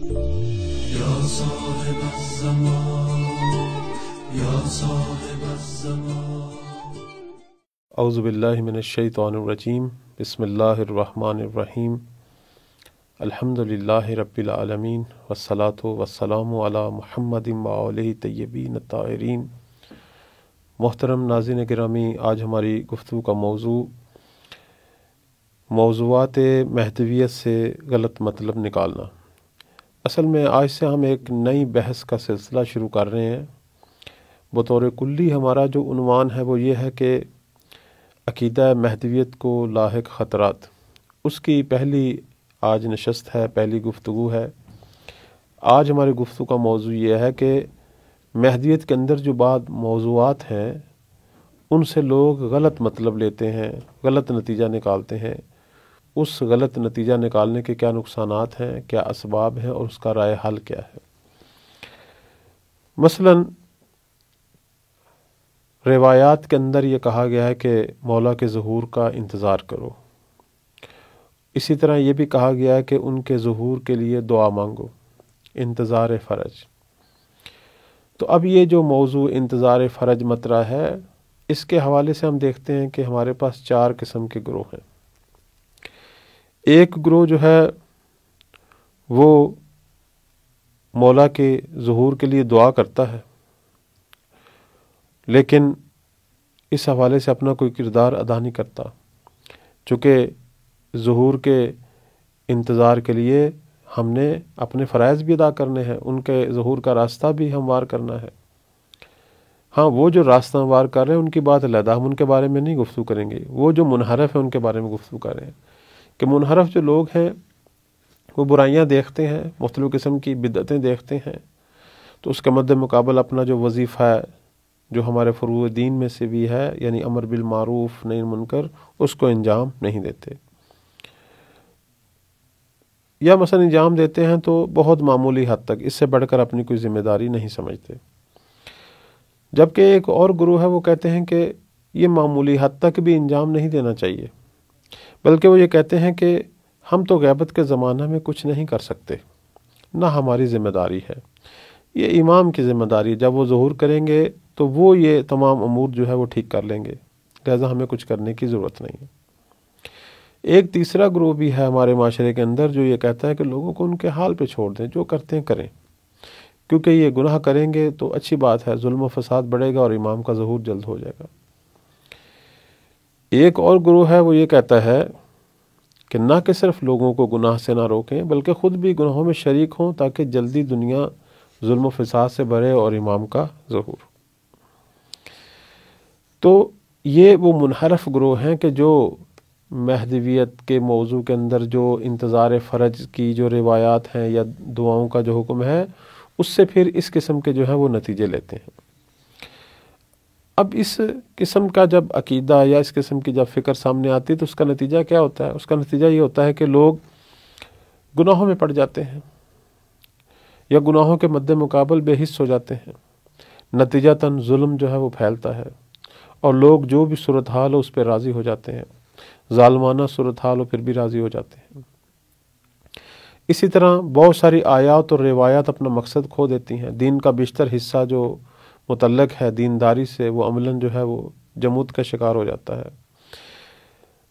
یا صاحب الزمان یا صاحب الزمان۔ اعوذ باللہ من الشیطان الرجیم، بسم اللہ الرحمن الرحیم، الحمد للہ رب العالمین، والصلاة والسلام علی محمد وآلہ طیبین الطاہرین۔ محترم ناظرین گرامی، آج ہماری گفتگو کا موضوعات مہدویت سے غلط مطلب نکالنا۔ اصل میں آج سے ہم ایک نئی بحث کا سلسلہ شروع کر رہے ہیں۔ بطور کلی ہمارا جو عنوان ہے وہ یہ ہے کہ عقیدہ مہدویت کو لاحق خطرات۔ اس کی پہلی آج نشست ہے، پہلی گفتگو ہے۔ آج ہماری گفتگو کا موضوع یہ ہے کہ مہدویت کے اندر جو بعض موضوعات ہیں ان سے لوگ غلط مطلب لیتے ہیں، غلط نتیجہ نکالتے ہیں۔ اس غلط نتیجہ نکالنے کے کیا نقصانات ہیں، کیا اسباب ہیں اور اس کا رائے حل کیا ہے۔ مثلا روایات کے اندر یہ کہا گیا ہے کہ مولا کے ظہور کا انتظار کرو۔ اسی طرح یہ بھی کہا گیا ہے کہ ان کے ظہور کے لیے دعا مانگو، انتظار فرج۔ تو اب یہ جو موضوع انتظار فرج مطرح ہے، اس کے حوالے سے ہم دیکھتے ہیں کہ ہمارے پاس 4 قسم کے گروہ ہیں۔ ایک گروہ جو ہے وہ مولا کے ظہور کے لیے دعا کرتا ہے، لیکن اس حوالے سے اپنا کوئی کردار ادا نہیں کرتا، چونکہ ظہور کے انتظار کے لیے ہم نے اپنے فرائض بھی ادا کرنے ہیں، ان کے ظہور کا راستہ بھی ہموار کرنا ہے۔ ہاں، وہ جو راستہ ہموار کر رہے ہیں ان کی بات علیحدہ، ہم ان کے بارے میں نہیں گفتگو کریں گے۔ وہ جو منحرف ہیں ان کے بارے میں گفتگو کر رہے ہیں کہ منحرف جو لوگ ہیں وہ برائیاں دیکھتے ہیں، مختلف قسم کی بدعتیں دیکھتے ہیں، تو اس کے مد مقابل اپنا جو وظیفہ ہے جو ہمارے فروع دین میں سے بھی ہے، یعنی امر بالمعروف نہی منکر، اس کو انجام نہیں دیتے، یا مثلا انجام دیتے ہیں تو بہت معمولی حد تک، اس سے بڑھ کر اپنی کوئی ذمہ داری نہیں سمجھتے۔ جبکہ ایک اور گروہ ہے، وہ کہتے ہیں کہ یہ معمولی حد تک بھی انجام نہیں دینا چاہیے، بلکہ وہ یہ کہتے ہیں کہ ہم تو غیبت کے زمانہ میں کچھ نہیں کر سکتے، نہ ہماری ذمہ داری ہے، یہ امام کی ذمہ داری، جب وہ ظہور کریں گے تو وہ یہ تمام امور جو ہے وہ ٹھیک کر لیں گے، لہذا ہمیں کچھ کرنے کی ضرورت نہیں ہے۔ ایک تیسرا گروہ بھی ہے ہمارے معاشرے کے اندر جو یہ کہتا ہے کہ لوگوں کو ان کے حال پہ چھوڑ دیں، جو کرتے ہیں کریں، کیونکہ یہ گناہ کریں گے تو اچھی بات ہے، ظلم و فساد بڑھے گا اور امام کا ظہور جلد ہو جائے گا۔ ایک اور گروہ ہے، وہ یہ کہتا ہے کہ نہ کہ صرف لوگوں کو گناہ سے نہ روکیں، بلکہ خود بھی گناہوں میں شریک ہوں تاکہ جلدی دنیا ظلم و فساد سے بھرے اور امام کا ظہور۔ تو یہ وہ منحرف گروہ ہیں کہ جو مہدویت کے موضوع کے اندر جو انتظار فرج کی جو روایات ہیں یا دعاؤں کا جو حکم ہے، اس سے پھر اس قسم کے جو ہیں وہ نتیجے لیتے ہیں۔ اب اس قسم کا جب عقیدہ یا اس قسم کی جب فکر سامنے آتی ہے تو اس کا نتیجہ کیا ہوتا ہے؟ اس کا نتیجہ یہ ہوتا ہے کہ لوگ گناہوں میں پڑ جاتے ہیں یا گناہوں کے مد مقابل بے حس ہو جاتے ہیں، نتیجتاً ظلم جو ہے وہ پھیلتا ہے اور لوگ جو بھی صورتحال ہو اس پہ راضی ہو جاتے ہیں، ظالمانہ صورتحال ہو پھر بھی راضی ہو جاتے ہیں۔ اسی طرح بہت ساری آیات اور روایات اپنا مقصد کھو دیتی ہیں، دین کا بیشتر حصہ جو متعلق ہے دینداری سے وہ عملاً جو ہے وہ جمود کا شکار ہو جاتا ہے،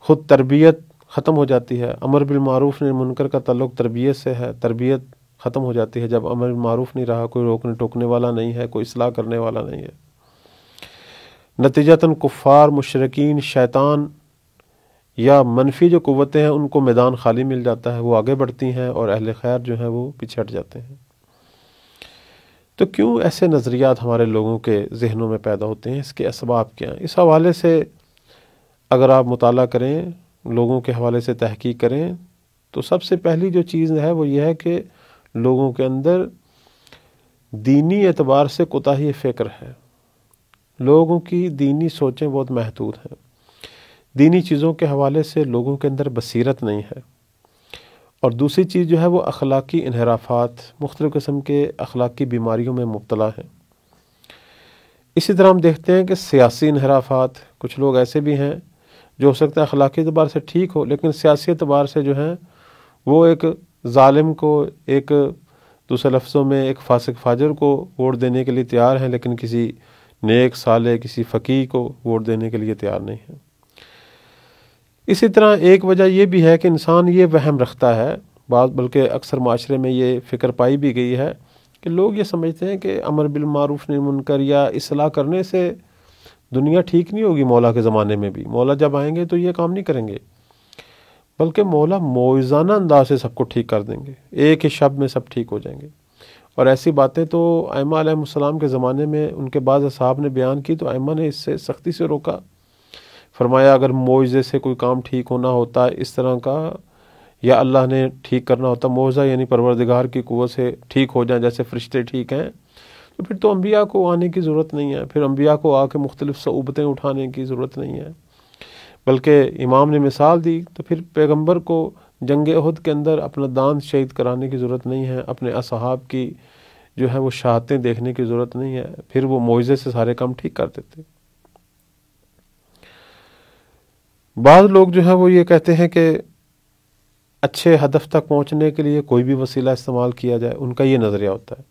خود تربیت ختم ہو جاتی ہے۔ امر بالمعروف نہی منکر کا تعلق تربیت سے ہے، تربیت ختم ہو جاتی ہے جب امر بالمعروف نہیں رہا، کوئی روکنے ٹوکنے والا نہیں ہے، کوئی اصلاح کرنے والا نہیں ہے، نتیجتاً کفار، مشرکین، شیطان یا منفی جو قوتیں ہیں ان کو میدان خالی مل جاتا ہے، وہ آگے بڑھتی ہیں اور اہل خیر جو ہیں وہ پیچھے ہٹ جاتے ہیں۔ تو کیوں ایسے نظریات ہمارے لوگوں کے ذہنوں میں پیدا ہوتے ہیں؟ اس کے اسباب کیا ہیں؟ اس حوالے سے اگر آپ مطالعہ کریں، لوگوں کے حوالے سے تحقیق کریں، تو سب سے پہلی جو چیز ہے وہ یہ ہے کہ لوگوں کے اندر دینی اعتبار سے کوتاہی فکر ہے، لوگوں کی دینی سوچیں بہت محدود ہیں، دینی چیزوں کے حوالے سے لوگوں کے اندر بصیرت نہیں ہے، اور دوسری چیز جو ہے وہ اخلاقی انحرافات، مختلف قسم کے اخلاقی بیماریوں میں مبتلا ہیں۔ اسی طرح ہم دیکھتے ہیں کہ سیاسی انحرافات، کچھ لوگ ایسے بھی ہیں جو ہو سکتا ہے اخلاقی اعتبار سے ٹھیک ہو لیکن سیاسی اعتبار سے جو ہیں وہ ایک ظالم کو، ایک دوسرے لفظوں میں ایک فاسق فاجر کو ووٹ دینے کے لیے تیار ہیں، لیکن کسی نیک صالح کسی فقیہ کو ووٹ دینے کے لیے تیار نہیں ہیں۔ اسی طرح ایک وجہ یہ بھی ہے کہ انسان یہ وہم رکھتا ہے، بلکہ اکثر معاشرے میں یہ فکر پائی بھی گئی ہے کہ لوگ یہ سمجھتے ہیں کہ امر بالمعروف نہی منکر یا اصلاح کرنے سے دنیا ٹھیک نہیں ہوگی۔ مولا کے زمانے میں بھی مولا جب آئیں گے تو یہ کام نہیں کریں گے، بلکہ مولا موعظانہ انداز سے سب کو ٹھیک کر دیں گے، ایک ہی شب میں سب ٹھیک ہو جائیں گے۔ اور ایسی باتیں تو ائمہ علیہ السلام کے زمانے میں ان کے بعض اصحاب نے بیان کی تو ائمہ نے اس سے سختی سے روکا، فرمایا اگر معجزے سے کوئی کام ٹھیک ہونا ہوتا اس طرح کا، یا اللہ نے ٹھیک کرنا ہوتا، معجزہ یعنی پروردگار کی قوت سے ٹھیک ہو جائیں جیسے فرشتے ٹھیک ہیں، تو پھر تو انبیاء کو آنے کی ضرورت نہیں ہے، پھر انبیاء کو آ کے مختلف صعوبتیں اٹھانے کی ضرورت نہیں ہے۔ بلکہ امام نے مثال دی تو پھر پیغمبر کو جنگ احد کے اندر اپنا داند شہید کرانے کی ضرورت نہیں ہے، اپنے اصحاب کی جو ہے وہ شہادتیں دیکھنے کی ضرورت نہیں ہے، پھر وہ معجزے سے سارے کام ٹھیک کر دیتے۔ بعض لوگ جو ہے وہ یہ کہتے ہیں کہ اچھے ہدف تک پہنچنے کے لیے کوئی بھی وسیلہ استعمال کیا جائے، ان کا یہ نظریہ ہوتا ہے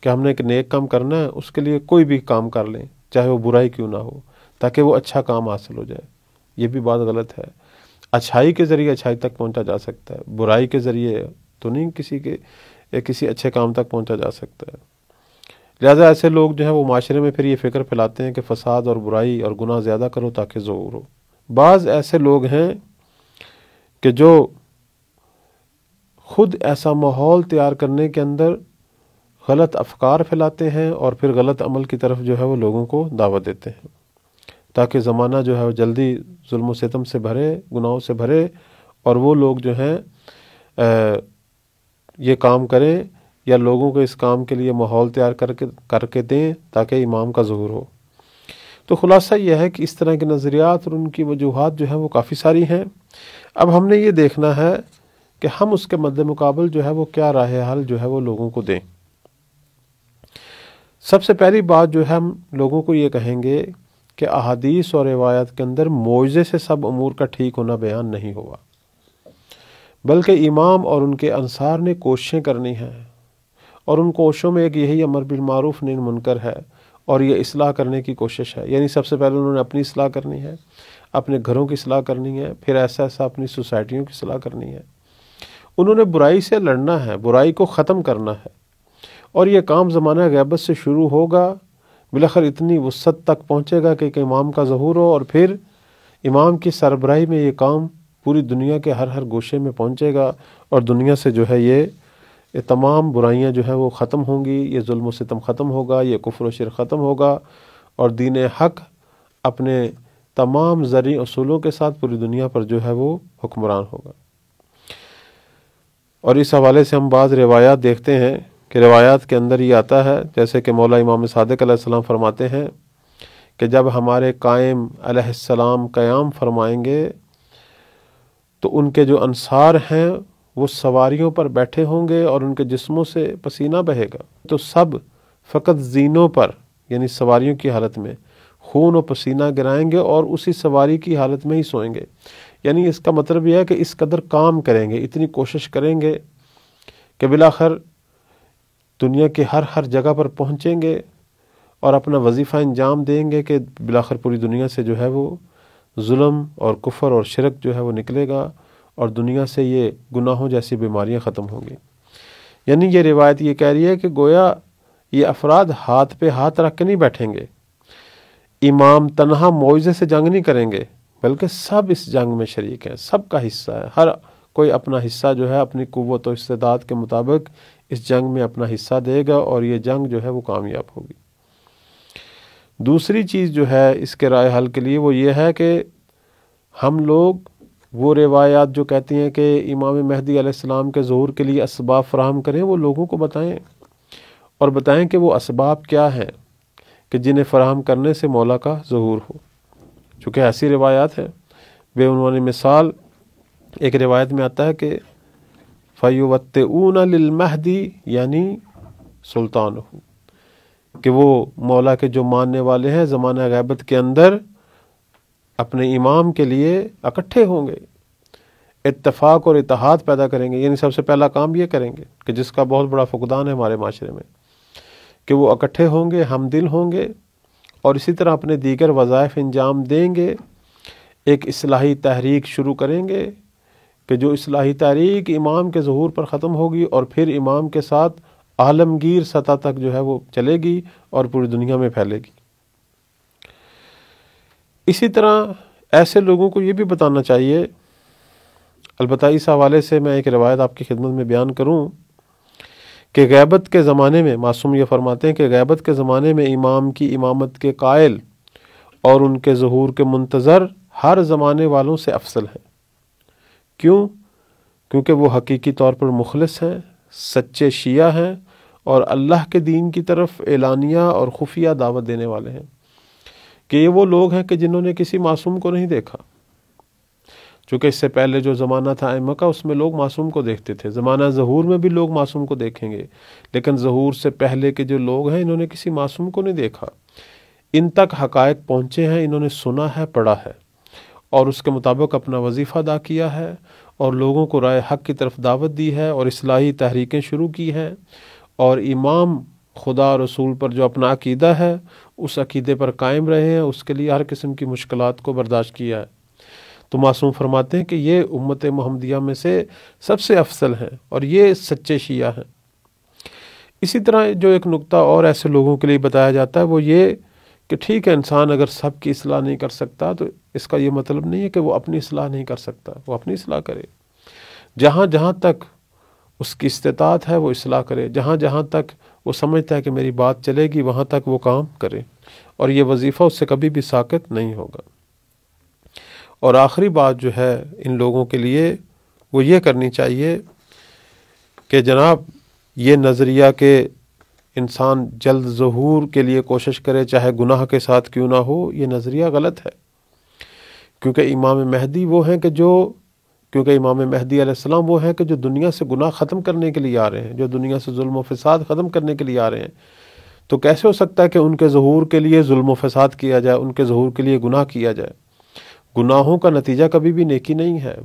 کہ ہم نے ایک نیک کام کرنا ہے، اس کے لیے کوئی بھی کام کر لیں چاہے وہ برائی کیوں نہ ہو، تاکہ وہ اچھا کام حاصل ہو جائے۔ یہ بھی بات غلط ہے۔ اچھائی کے ذریعے اچھائی تک پہنچا جا سکتا ہے، برائی کے ذریعے تو نہیں کسی اچھے کام تک پہنچا جا سکتا ہے۔ لہذا ایسے لوگ جو ہیں وہ معاشرے میں پھر یہ فکر پھیلاتے ہیں کہ فساد اور برائی اور گناہ زیادہ کرو تاکہ ظہور ہو۔ بعض ایسے لوگ ہیں کہ جو خود ایسا ماحول تیار کرنے کے اندر غلط افکار پھیلاتے ہیں اور پھر غلط عمل کی طرف جو ہے وہ لوگوں کو دعوت دیتے ہیں، تاکہ زمانہ جو ہے وہ جلدی ظلم و ستم سے بھرے، گناہوں سے بھرے، اور وہ لوگ جو ہیں یہ کام کریں یا لوگوں کو اس کام کے لیے ماحول تیار کر کے دیں تاکہ امام کا ظہور ہو۔ تو خلاصہ یہ ہے کہ اس طرح کے نظریات اور ان کی وجوہات جو ہیں وہ کافی ساری ہیں۔ اب ہم نے یہ دیکھنا ہے کہ ہم اس کے مد مقابل جو ہے وہ کیا راہ حل جو ہے وہ لوگوں کو دیں۔ سب سے پہلی بات جو ہے ہم لوگوں کو یہ کہیں گے کہ احادیث اور روایات کے اندر معجزے سے سب امور کا ٹھیک ہونا بیان نہیں ہوا، بلکہ امام اور ان کے انصار نے کوششیں کرنی ہیں، اور ان کوششوں میں ایک یہی امر بالمعروف نہی منکر ہے، اور یہ اصلاح کرنے کی کوشش ہے۔ یعنی سب سے پہلے انہوں نے اپنی اصلاح کرنی ہے، اپنے گھروں کی اصلاح کرنی ہے، پھر ایسا اپنی سوسائٹیوں کی اصلاح کرنی ہے۔ انہوں نے برائی سے لڑنا ہے، برائی کو ختم کرنا ہے، اور یہ کام زمانہ غیبت سے شروع ہوگا، بالآخر اتنی وسعت تک پہنچے گا کہ ایک امام کا ظہور ہو، اور پھر امام کی سربراہی میں یہ کام پوری دنیا کے ہر گوشے میں پہنچے گا، اور دنیا سے جو ہے یہ تمام برائیاں جو ہیں وہ ختم ہوں گی، یہ ظلم و ستم ختم ہوگا، یہ کفر و شرک ختم ہوگا، اور دین حق اپنے تمام زرعی اصولوں کے ساتھ پوری دنیا پر جو ہے وہ حکمران ہوگا۔ اور اس حوالے سے ہم بعض روایات دیکھتے ہیں کہ روایات کے اندر یہ آتا ہے، جیسے کہ مولا امام صادق علیہ السلام فرماتے ہیں کہ جب ہمارے قائم علیہ السلام قیام فرمائیں گے تو ان کے جو انصار ہیں وہ سواریوں پر بیٹھے ہوں گے اور ان کے جسموں سے پسینہ بہے گا، تو سب فقط زینوں پر یعنی سواریوں کی حالت میں خون و پسینہ گرائیں گے اور اسی سواری کی حالت میں ہی سوئیں گے۔ یعنی اس کا مطلب یہ ہے کہ اس قدر کام کریں گے، اتنی کوشش کریں گے کہ بالآخر دنیا کے ہر جگہ پر پہنچیں گے اور اپنا وظیفہ انجام دیں گے کہ بالآخر پوری دنیا سے جو ہے وہ ظلم اور کفر اور شرک جو ہے وہ نکلے گا، اور دنیا سے یہ گناہوں جیسی بیماریاں ختم ہوں گی۔ یعنی یہ روایت یہ کہہ رہی ہے کہ گویا یہ افراد ہاتھ پہ ہاتھ رکھ کے نہیں بیٹھیں گے، امام تنہا معجزے سے جنگ نہیں کریں گے، بلکہ سب اس جنگ میں شریک ہیں، سب کا حصہ ہے، ہر کوئی اپنا حصہ جو ہے اپنی قوت و استعداد کے مطابق اس جنگ میں اپنا حصہ دے گا، اور یہ جنگ جو ہے وہ کامیاب ہوگی۔ دوسری چیز جو ہے اس کے رائے حل کے لیے وہ یہ ہے کہ ہم لوگ وہ روایات جو کہتی ہیں کہ امام مہدی علیہ السلام کے ظہور کے لیے اسباب فراہم کریں، وہ لوگوں کو بتائیں، اور بتائیں کہ وہ اسباب کیا ہیں کہ جنہیں فراہم کرنے سے مولا کا ظہور ہو۔ چونکہ ایسی روایات ہیں بے عنوان مثال، ایک روایت میں آتا ہے کہ فَيُوَتِّئُونَ لِلْمَهْدِ یعنی سلطان ہو، کہ وہ مولا کے جو ماننے والے ہیں زمانہ غیبت کے اندر اپنے امام کے لیے اکٹھے ہوں گے، اتفاق اور اتحاد پیدا کریں گے، یعنی سب سے پہلا کام یہ کریں گے کہ جس کا بہت بڑا فقدان ہے ہمارے معاشرے میں، کہ وہ اکٹھے ہوں گے، ہم دل ہوں گے، اور اسی طرح اپنے دیگر وظائف انجام دیں گے، ایک اصلاحی تحریک شروع کریں گے کہ جو اصلاحی تحریک امام کے ظہور پر ختم ہوگی اور پھر امام کے ساتھ عالمگیر سطح تک جو ہے وہ چلے گی اور پوری دنیا میں پھیلے گی۔ اسی طرح ایسے لوگوں کو یہ بھی بتانا چاہیے، البتہ اس حوالے سے میں ایک روایت آپ کی خدمت میں بیان کروں کہ غیبت کے زمانے میں معصوم یہ فرماتے ہیں کہ غیبت کے زمانے میں امام کی امامت کے قائل اور ان کے ظہور کے منتظر ہر زمانے والوں سے افضل ہیں۔ کیوں؟ کیونکہ وہ حقیقی طور پر مخلص ہیں، سچے شیعہ ہیں اور اللہ کے دین کی طرف اعلانیہ اور خفیہ دعوت دینے والے ہیں، کہ یہ وہ لوگ ہیں کہ جنہوں نے کسی معصوم کو نہیں دیکھا۔ چونکہ اس سے پہلے جو زمانہ تھا ائمہ کا، اس میں لوگ معصوم کو دیکھتے تھے، زمانہ ظہور میں بھی لوگ معصوم کو دیکھیں گے، لیکن ظہور سے پہلے کے جو لوگ ہیں انہوں نے کسی معصوم کو نہیں دیکھا، ان تک حقائق پہنچے ہیں، انہوں نے سنا ہے، پڑھا ہے اور اس کے مطابق اپنا وظیفہ ادا کیا ہے اور لوگوں کو رائے حق کی طرف دعوت دی ہے اور اصلاحی تحریکیں شروع کی ہیں، اور امام خدا رسول پر جو اپنا عقیدہ ہے اس عقیدے پر قائم رہے ہیں، اس کے لیے ہر قسم کی مشکلات کو برداشت کیا ہے۔ تو معصوم فرماتے ہیں کہ یہ امت محمدیہ میں سے سب سے افضل ہیں اور یہ سچے شیعہ ہیں۔ اسی طرح جو ایک نقطہ اور ایسے لوگوں کے لیے بتایا جاتا ہے وہ یہ کہ ٹھیک ہے، انسان اگر سب کی اصلاح نہیں کر سکتا تو اس کا یہ مطلب نہیں ہے کہ وہ اپنی اصلاح نہیں کر سکتا، وہ اپنی اصلاح کرے، جہاں جہاں تک اس کی استطاعت ہے وہ اصلاح کرے، جہاں جہاں تک وہ سمجھتا ہے کہ میری بات چلے گی وہاں تک وہ کام کرے، اور یہ وظیفہ اس سے کبھی بھی ساقط نہیں ہوگا۔ اور آخری بات جو ہے ان لوگوں کے لیے وہ یہ کرنی چاہیے کہ جناب یہ نظریہ کہ انسان جلد ظہور کے لیے کوشش کرے چاہے گناہ کے ساتھ کیوں نہ ہو، یہ نظریہ غلط ہے، کیونکہ امام مہدی علیہ السلام وہ ہیں کہ جو دنیا سے گناہ ختم کرنے کے لیے آ رہے ہیں، جو دنیا سے ظلم و فساد ختم کرنے کے لیے آ رہے ہیں۔ تو کیسے ہو سکتا ہے کہ ان کے ظہور کے لیے ظلم و فساد کیا جائے، ان کے ظہور کے لیے گناہ کیا جائے؟ گناہوں کا نتیجہ کبھی بھی نیکی نہیں ہے،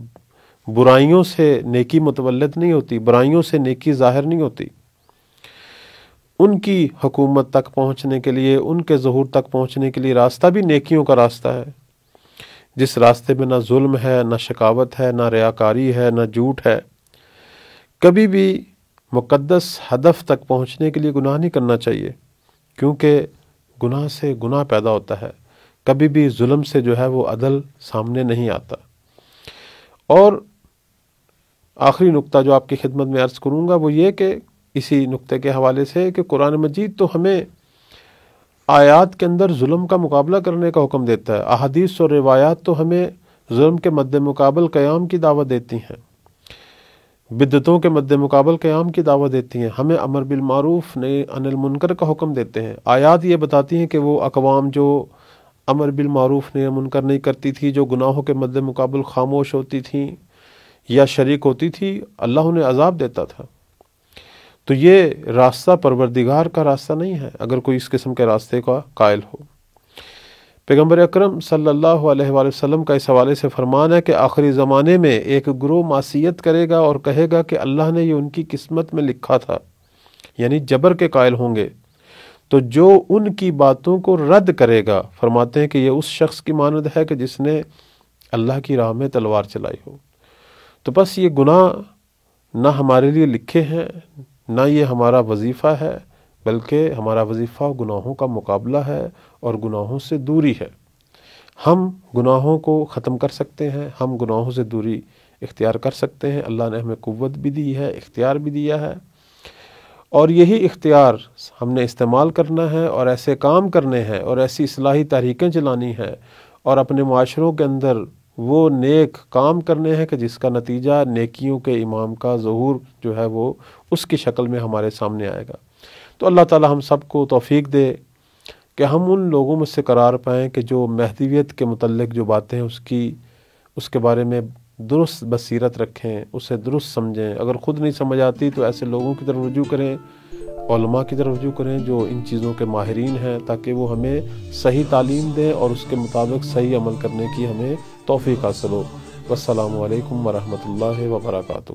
برائیوں سے نیکی متولد نہیں ہوتی، برائیوں سے نیکی ظاہر نہیں ہوتی۔ ان کی حکومت تک پہنچنے کے لیے، ان کے ظہور تک پہنچنے کے لیے راستہ بھی نیکیوں کا راستہ ہے، جس راستے میں نہ ظلم ہے، نہ شقاوت ہے، نہ ریاکاری ہے، نہ جھوٹ ہے۔ کبھی بھی مقدس ہدف تک پہنچنے کے لیے گناہ نہیں کرنا چاہیے، کیونکہ گناہ سے گناہ پیدا ہوتا ہے، کبھی بھی ظلم سے جو ہے وہ عدل سامنے نہیں آتا۔ اور آخری نقطہ جو آپ کی خدمت میں عرض کروں گا وہ یہ کہ اسی نقطے کے حوالے سے کہ قرآن مجید تو ہمیں آیات کے اندر ظلم کا مقابلہ کرنے کا حکم دیتا ہے، احادیث اور روایات تو ہمیں ظلم کے مد مقابل قیام کی دعوت دیتی ہیں، بدعتوں کے مد مقابل قیام کی دعوت دیتی ہیں، ہمیں امر بالمعروف نہی عن المنکر کا حکم دیتے ہیں۔ آیات یہ بتاتی ہیں کہ وہ اقوام جو امر بالمعروف نہی عن المنکر نہیں کرتی تھی، جو گناہوں کے مد مقابل خاموش ہوتی تھیں یا شریک ہوتی تھی، اللہ انہیں عذاب دیتا تھا۔ تو یہ راستہ پروردگار کا راستہ نہیں ہے اگر کوئی اس قسم کے راستے کا قائل ہو۔ پیغمبر اکرم صلی اللہ علیہ وآلہ وسلم کا اس حوالے سے فرمان ہے کہ آخری زمانے میں ایک گروہ معصیت کرے گا اور کہے گا کہ اللہ نے یہ ان کی قسمت میں لکھا تھا، یعنی جبر کے قائل ہوں گے۔ تو جو ان کی باتوں کو رد کرے گا، فرماتے ہیں کہ یہ اس شخص کی مانند ہے کہ جس نے اللہ کی راہ میں تلوار چلائی ہو۔ تو بس یہ گناہ نہ ہمارے لیے لکھے ہیں، نہ یہ ہمارا وظیفہ ہے، بلکہ ہمارا وظیفہ گناہوں کا مقابلہ ہے اور گناہوں سے دوری ہے۔ ہم گناہوں کو ختم کر سکتے ہیں، ہم گناہوں سے دوری اختیار کر سکتے ہیں، اللہ نے ہمیں قوت بھی دی ہے، اختیار بھی دیا ہے، اور یہی اختیار ہم نے استعمال کرنا ہے اور ایسے کام کرنے ہیں اور ایسی اصلاحی تحریکیں چلانی ہیں اور اپنے معاشروں کے اندر وہ نیک کام کرنے ہیں کہ جس کا نتیجہ نیکیوں کے امام کا ظہور جو ہے وہ اس کی شکل میں ہمارے سامنے آئے گا۔ تو اللہ تعالی ہم سب کو توفیق دے کہ ہم ان لوگوں میں سے قرار پائیں کہ جو مہدویت کے متعلق جو باتیں اس کے بارے میں درست بصیرت رکھیں، اسے درست سمجھیں۔ اگر خود نہیں سمجھ آتی تو ایسے لوگوں کی طرف رجوع کریں، علماء کی طرف رجوع کریں جو ان چیزوں کے ماہرین ہیں، تاکہ وہ ہمیں صحیح تعلیم دیں اور اس کے مطابق صحیح عمل کرنے کی ہمیں توفیق حاصل ہو۔ والسلام علیکم ورحمۃ اللہ وبرکاتہ.